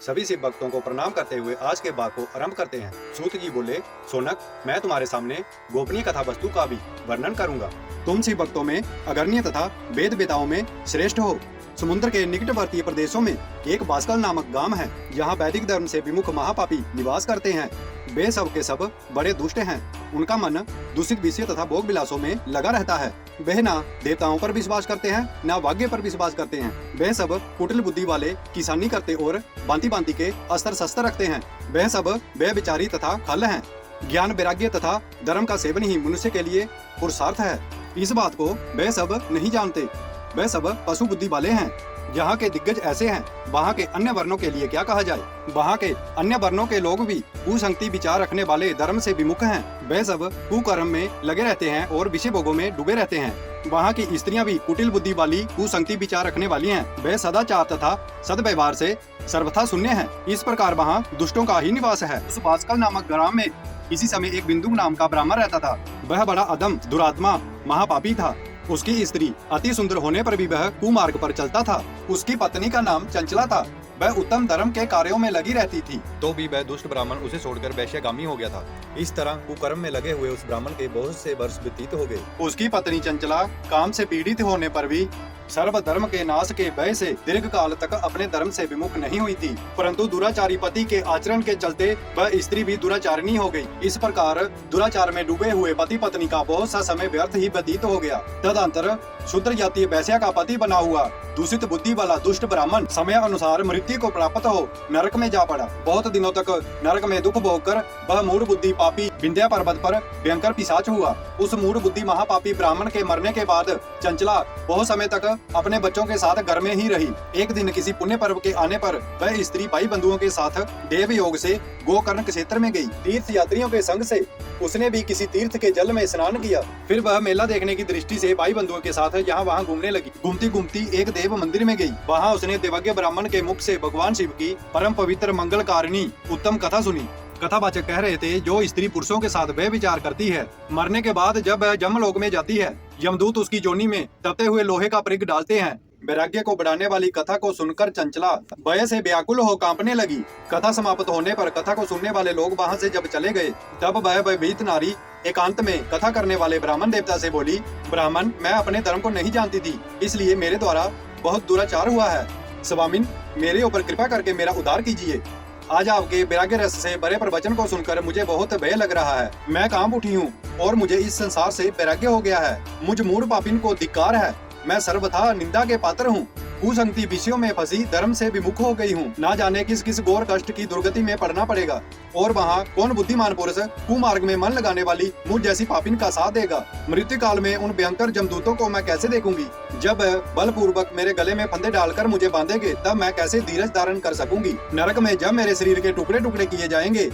सभी शिव भक्तों को प्रणाम करते हुए आज के वाक्य को आरंभ करते हैं। सूत जी बोले, सोनक, मैं तुम्हारे सामने गोपनीय कथा वस्तु का भी वर्णन करूंगा। तुम शिव भक्तों में अग्रणीय तथा वेद वेताओं में श्रेष्ठ हो। समुद्र के निकटवर्तीय प्रदेशों में एक बास्कल नामक गांव है। यहाँ वैदिक धर्म से विमुख महापापी निवास करते हैं। वे सब के सब बड़े दुष्ट हैं। उनका मन दूषित विषय तथा भोग विलासों में लगा रहता है। वे ना देवताओं पर विश्वास करते हैं, ना भाग्य पर विश्वास करते हैं। वे सब कुटिल बुद्धि वाले किसानी करते और भांति भांति के अस्त्र शस्त्र रखते हैं। वे सब बेविचारी तथा खल हैं। ज्ञान, वैराग्य तथा धर्म का सेवन ही मनुष्य के लिए पुरुषार्थ है। इस बात को वे सब नहीं जानते। वे सब पशु बुद्धि वाले हैं। यहाँ के दिग्गज ऐसे हैं, वहाँ के अन्य वर्णों के लिए क्या कहा जाए। वहाँ के अन्य वर्णों के लोग भी कुसंगति विचार रखने वाले धर्म से विमुख हैं। वे सब कुकर्म में लगे रहते हैं और विषय भोगों में डूबे रहते हैं। वहाँ की स्त्रियां भी कुटिल बुद्धि वाली, कुसंगति विचार रखने वाली हैं। वे सदाचार तथा सद्व्यवहार से सर्वथा शून्य हैं। इस प्रकार वहाँ दुष्टों का ही निवास है। उस बास्कल नामक ग्राम में इसी समय एक बिंदु नाम का ब्राह्मण रहता था। वह बड़ा अधम, दुरात्मा, महापापी था। उसकी स्त्री अति सुंदर होने पर भी वह कुमार्ग पर चलता था। उसकी पत्नी का नाम चंचला था। वह उत्तम धर्म के कार्यों में लगी रहती थी, तो भी वह दुष्ट ब्राह्मण उसे छोड़कर वैश्यगामी हो गया था। इस तरह कुकर्म में लगे हुए उस ब्राह्मण के बहुत से वर्ष व्यतीत हो गए। उसकी पत्नी चंचला काम से पीड़ित होने पर भी सर्व धर्म के नाश के भय से दीर्घ काल तक अपने धर्म से विमुख नहीं हुई थी। परंतु दुराचारी पति के आचरण के चलते वह स्त्री भी दुराचारिणी हो गई। इस प्रकार दुराचार में डूबे हुए पति पत्नी का बहुत सा समय व्यर्थ ही व्यतीत हो गया। तदंतर शूद्र जातीय वैश्या का पति बना हुआ दूषित बुद्धि वाला दुष्ट ब्राह्मण समय अनुसार मृत्यु को प्राप्त हो नरक में जा पड़ा। बहुत दिनों तक नरक में दुख भोग कर वह मूढ़ बुद्धि पापी विंध्या पर्वत पर भयंकर पिशाच हुआ। उस मूढ़ बुद्धि महापापी ब्राह्मण के मरने के बाद चंचला बहुत समय तक अपने बच्चों के साथ घर में ही रही। एक दिन किसी पुण्य पर्व के आने पर वह स्त्री भाई बंधुओं के साथ देव योग से गोकर्ण क्षेत्र में गई। तीर्थ यात्रियों के संग से उसने भी किसी तीर्थ के जल में स्नान किया। फिर वह मेला देखने की दृष्टि से भाई बंधुओं के साथ यहाँ वहाँ घूमने लगी। घूमती घूमती एक देव मंदिर में गई। वहाँ उसने देवज्ञ ब्राह्मण के मुख से भगवान शिव की परम पवित्र मंगलकारिणी उत्तम कथा सुनी। कथावाचक कह रहे थे, जो स्त्री पुरुषों के साथ वे विचार करती है, मरने के बाद जब वह जमलोक में जाती है, यमदूत उसकी जोनी में तपते हुए लोहे का परिग डालते हैं। वैराग्य को बढ़ाने वाली कथा को सुनकर चंचला भय से व्याकुल हो कांपने लगी। कथा समाप्त होने पर कथा को सुनने वाले लोग वहां से जब चले गए, तब वह भयभीत नारी एकांत में कथा करने वाले ब्राह्मण देवता से बोली, ब्राह्मण, मैं अपने धर्म को नहीं जानती थी, इसलिए मेरे द्वारा बहुत दुराचार हुआ है। स्वामिन, मेरे ऊपर कृपा करके मेरा उद्धार कीजिए। आज आपके वैराग्य रस से भरे प्रवचन को सुनकर मुझे बहुत भय लग रहा है। मैं कांप उठी हूँ और मुझे इस संसार से वैराग्य हो गया है। मुझ मूढ़ पापिन को धिक्कार है। मैं सर्वथा निंदा के पात्र हूँ। कुसंगति विषयों में फंसी धर्म से विमुख हो गई हूँ। ना जाने किस किस घोर कष्ट की दुर्गति में पड़ना पड़ेगा और वहाँ कौन बुद्धिमान पुरुष कुमार्ग में मन लगाने वाली मुझ जैसी पापिन का साथ देगा। मृत्यु काल में उन भयंकर जमदूतों को मैं कैसे देखूंगी। जब बलपूर्वक मेरे गले में फंदे डालकर मुझे बांधेंगे, तब मैं कैसे धीरज धारण कर सकूंगी। नरक में जब मेरे शरीर के टुकड़े टुकड़े किए जाएंगे,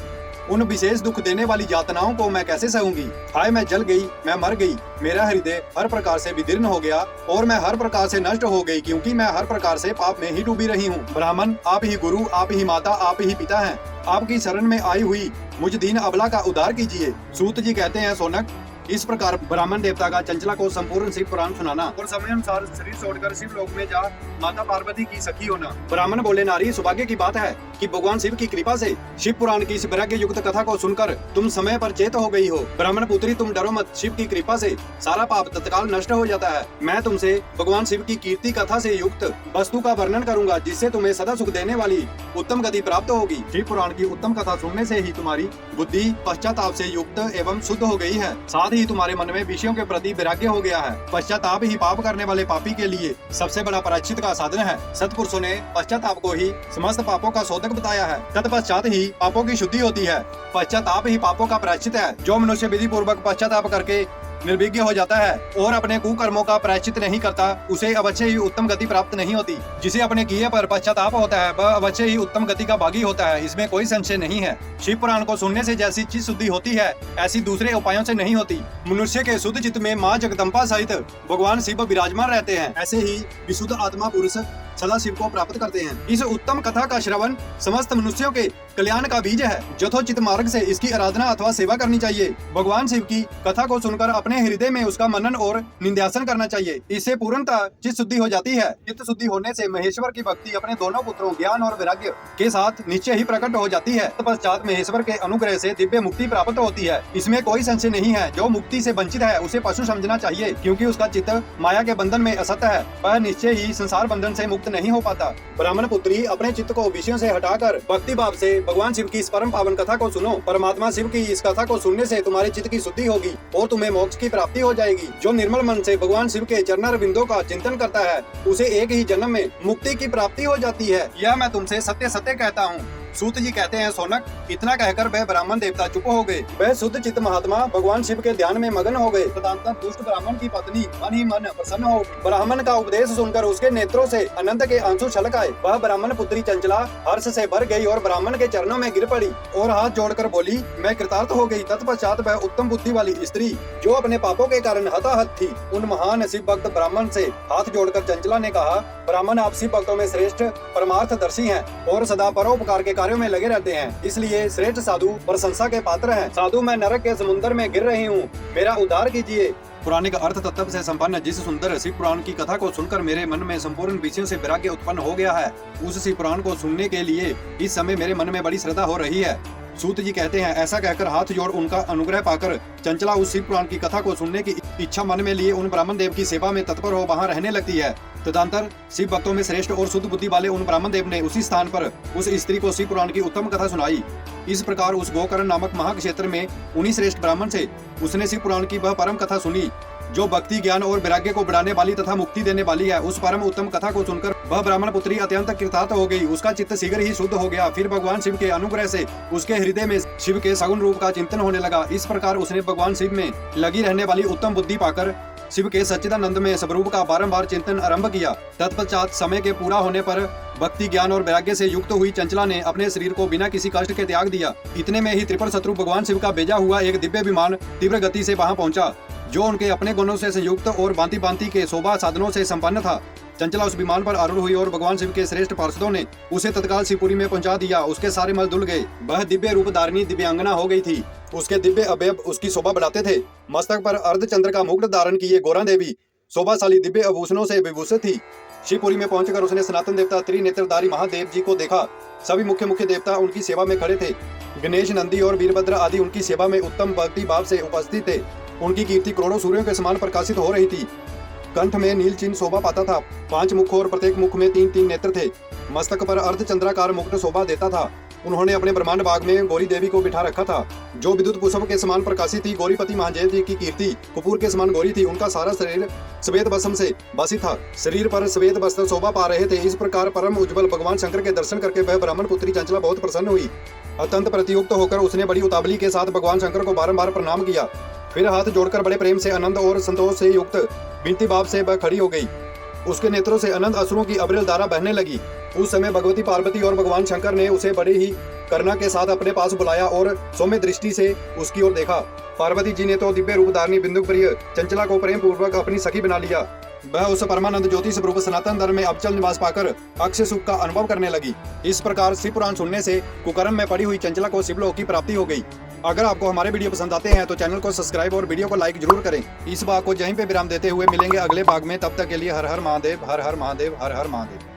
उन विशेष दुख देने वाली यातनाओं को मैं कैसे सहूंगी। हाय, मैं जल गई, मैं मर गई। मेरा हृदय हर प्रकार से विदीर्ण हो गया और मैं हर प्रकार से नष्ट हो गई, क्योंकि मैं हर प्रकार से पाप में ही डूबी रही हूँ। ब्राह्मण, आप ही गुरु, आप ही माता, आप ही पिता हैं। आपकी शरण में आई हुई मुझ दीन अबला का उद्धार कीजिए। सूत जी कहते हैं, सोनक, इस प्रकार ब्राह्मण देवता का चंचला को संपूर्ण शिव पुराण सुनाना और समय अनुसार शरीर छोड़कर शिव लोक में जा माता पार्वती की सखी होना। ब्राह्मण बोले, नारी, सौभाग्य की बात है कि भगवान शिव की कृपा से शिव पुराण की इस वैराग्य युक्त कथा को सुनकर तुम समय पर चेत हो गई हो। ब्राह्मण पुत्री, तुम डरो मत। शिव की कृपा से सारा पाप तत्काल नष्ट हो जाता है। मैं तुमसे भगवान शिव की कीर्ति कथा से युक्त वस्तु का वर्णन करूंगा, जिससे तुम्हें सदा सुख देने वाली उत्तम गति प्राप्त होगी। शिव पुराण की उत्तम कथा सुनने से ही तुम्हारी बुद्धि पश्चाताप से युक्त एवं शुद्ध हो गई है। साथ ही तुम्हारे मन में विषयों के प्रति वैराग्य हो गया है। पश्चाताप ही पाप करने वाले पापी के लिए सबसे बड़ा प्रायश्चित का साधन है। सत्पुरुषों ने पश्चाताप को ही समस्त पापों का शोधक बताया है। तत्पश्चात ही पापों की शुद्धि होती है। पश्चाताप ही पापों का प्रायश्चित है। जो मनुष्य विधि पूर्वक पश्चाताप करके निर्विज्ञ हो जाता है और अपने कुकर्मों का प्रायश्चित नहीं करता, उसे अवश्य ही उत्तम गति प्राप्त नहीं होती। जिसे अपने किए पर पश्चाताप होता है, वह अवश्य ही उत्तम गति का भागी होता है। इसमें कोई संशय नहीं है। शिव पुराण को सुनने से जैसी चित्त शुद्धि होती है, ऐसी दूसरे उपायों से नहीं होती। मनुष्य के शुद्ध चित्त में माँ जगदम्बा सहित भगवान शिव विराजमान रहते हैं। ऐसे ही विशुद्ध आत्मा पुरुष सदा शिव को प्राप्त करते हैं। इस उत्तम कथा का श्रवण समस्त मनुष्यों के कल्याण का बीज है। यथोचित मार्ग से इसकी आराधना अथवा सेवा करनी चाहिए। भगवान शिव की कथा को सुनकर अपने हृदय में उसका मनन और निंध्यासन करना चाहिए। इससे पूर्णतः चित्त शुद्धि हो जाती है। चित्त शुद्धि होने से महेश्वर की भक्ति अपने दोनों पुत्रों ज्ञान और वैराग्य के साथ निश्चय ही प्रकट हो जाती है। तत्पश्चात महेश्वर के अनुग्रह से दिव्य मुक्ति प्राप्त होती है। इसमें कोई संशय नहीं है। जो मुक्ति से वंचित है उसे पशु समझना चाहिए, क्योंकि उसका चित्त माया के बंधन में असत है। वह निश्चय ही संसार बंधन से मुक्त नहीं हो पाता। ब्राह्मण पुत्री, अपने चित्त को विषयों से हटाकर भक्ति भाव से भगवान शिव की इस परम पावन कथा को सुनो। परमात्मा शिव की इस कथा को सुनने से तुम्हारे चित्त की शुद्धि होगी और तुम्हें मोक्ष की प्राप्ति हो जाएगी। जो निर्मल मन से भगवान शिव के चरणार बिंदों का चिंतन करता है उसे एक ही जन्म में मुक्ति की प्राप्ति हो जाती है। यह मैं तुमसे सत्य सत्य कहता हूँ। सूत जी कहते हैं, सोनक, इतना कहकर वह ब्राह्मण देवता चुप हो गए। वह शुद्ध चित्त महात्मा भगवान शिव के ध्यान में मगन हो गए। तदंतर दुष्ट ब्राह्मण की पत्नी मन ही मन प्रसन्न हो। ब्राह्मण का उपदेश सुनकर उसके नेत्रों से आनंद के आंसू छलक आए। वह ब्राह्मण पुत्री चंचला हर्ष से भर गई और ब्राह्मण के चरणों में गिर पड़ी और हाथ जोड़कर बोली, मैं कृतार्थ हो गई। तत्पश्चात वह उत्तम बुद्धि वाली स्त्री, जो अपने पापों के कारण हताहत थी, उन महान शिव भक्त ब्राह्मण से हाथ जोड़कर चंचला ने कहा, ब्राह्मण, आप शिव भक्तों में श्रेष्ठ परमार्थदर्शी हैं और सदा परोपकार के कार्यों में लगे रहते हैं, इसलिए श्रेष्ठ साधु प्रशंसा के पात्र हैं। साधु, मैं नरक के समुद्र में गिर रही हूँ, मेरा उद्धार कीजिए। पुराणिक अर्थ तत्व से संपन्न जिस सुंदर शिव पुराण की कथा को सुनकर मेरे मन में संपूर्ण विषयों से वैराग्य उत्पन्न हो गया है, उस शिव पुराण को सुनने के लिए इस समय मेरे मन में बड़ी श्रद्धा हो रही है। सूत जी कहते हैं, ऐसा कहकर हाथ जोड़ उनका अनुग्रह पाकर चंचला उस शिव पुराण की कथा को सुनने की इच्छा मन में लिए उन ब्राह्मण देव की सेवा में तत्पर हो वहां रहने लगती है। तदंतर शिव भक्तों में श्रेष्ठ और शुद्ध बुद्धि वाले उन ब्राह्मण देव ने उसी स्थान पर उस स्त्री को शिव पुराण की उत्तम कथा सुनाई। इस प्रकार उस गोकर्ण नामक महाक्षेत्र में उन्हीं श्रेष्ठ ब्राह्मण से उसने शिव पुराण की वह परम कथा सुनी, जो भक्ति, ज्ञान और वैराग्य को बढ़ाने वाली तथा मुक्ति देने वाली है। उस परम उत्तम कथा को सुनकर वह ब्राह्मण पुत्री अत्यंत कृतार्थ हो गई। उसका चित्त शीघ्र ही शुद्ध हो गया। फिर भगवान शिव के अनुग्रह से उसके हृदय में शिव के सगुण रूप का चिंतन होने लगा। इस प्रकार उसने भगवान शिव में लगी रहने वाली उत्तम बुद्धि पाकर शिव के सच्चिदानंद में स्वरूप का बारंबार चिंतन आरंभ किया। तत्पश्चात समय के पूरा होने पर भक्ति, ज्ञान और वैराग्य से युक्त हुई चंचला ने अपने शरीर को बिना किसी कष्ट के त्याग दिया। इतने में ही त्रिपुर शत्रु भगवान शिव का भेजा हुआ एक दिव्य विमान तीव्र गति से वहां पहुंचा, जो उनके अपने गुणों से संयुक्त और भांति भांति के शोभा साधनों से संपन्न था। चंचला उस विमान पर आरूढ़ हुई और भगवान शिव के श्रेष्ठ पार्षदों ने उसे तत्काल शिवपुरी में पहुंचा दिया। उसके सारे मल धुल गए। वह दिव्य रूप धारिणी दिव्यांगना हो गई थी। उसके दिव्य अवयव उसकी शोभा बढ़ाते थे। मस्तक पर अर्धचंद्र का मुकुट धारण किए गौरा देवी शोभाशाली दिव्य आभूषणों से विभूषित थी। शिवपुरी में पहुंचकर उसने सनातन देवता त्रिनेत्रधारी महादेव जी को देखा। सभी मुख्य मुख्य देवता उनकी सेवा में खड़े थे। गणेश, नंदी और वीरभद्र आदि उनकी सेवा में उत्तम भक्ति भाव से उपस्थित थे। उनकी कीर्ति करोड़ों सूर्यों के समान प्रकाशित हो रही थी। कंठ में नील चिन्ह शोभा पाता था। 5 मुख और प्रत्येक मुख में 3-3 नेत्र थे। मस्तक पर अर्धचंद्राकार मुकुट शोभा देता था। उन्होंने अपने ब्रह्मांड बाग में गौरी देवी को बिठा रखा था, जो विद्युत पुष्प के समान प्रकाशित थी। गौरीपति महादेव जी की कीर्ति कपूर के समान गौरी थी। उनका सारा शरीर श्वेत भस्म से बासी था। शरीर पर श्वेत वस्त्र शोभा पा रहे थे। इस प्रकार परम उज्ज्वल भगवान शंकर के दर्शन करके वह ब्राह्मण पुत्री चंचला बहुत प्रसन्न हुई। अत्यंत प्रतियुक्त होकर उसने बड़ी उतावली के साथ भगवान शंकर को बारंबार प्रणाम किया। फिर हाथ जोड़कर बड़े प्रेम से, आनंद और संतोष से युक्त विनती भाव से वह खड़ी हो गई। उसके नेत्रों से अनंत अश्रुओं की अविरल धारा बहने लगी। उस समय भगवती पार्वती और भगवान शंकर ने उसे बड़े ही करुणा के साथ अपने पास बुलाया और सौम्य दृष्टि से उसकी ओर देखा। पार्वती जी ने तो दिव्य रूप धारिणी बिंदु प्रिय चंचला को प्रेम पूर्वक अपनी सखी बना लिया। वह उस परमानंद ज्योति स्वरूप सनातन धर्म में अचल निवास पाकर अक्षय सुख का अनुभव करने लगी। इस प्रकार शिव पुराण सुनने से कुकर्म में पड़ी हुई चंचला को शिवलोक की प्राप्ति हो गई। अगर आपको हमारे वीडियो पसंद आते हैं तो चैनल को सब्सक्राइब और वीडियो को लाइक जरूर करें। इस भाग को यहीं पे विराम देते हुए मिलेंगे अगले भाग में। तब तक के लिए हर हर महादेव, हर हर महादेव, हर हर महादेव।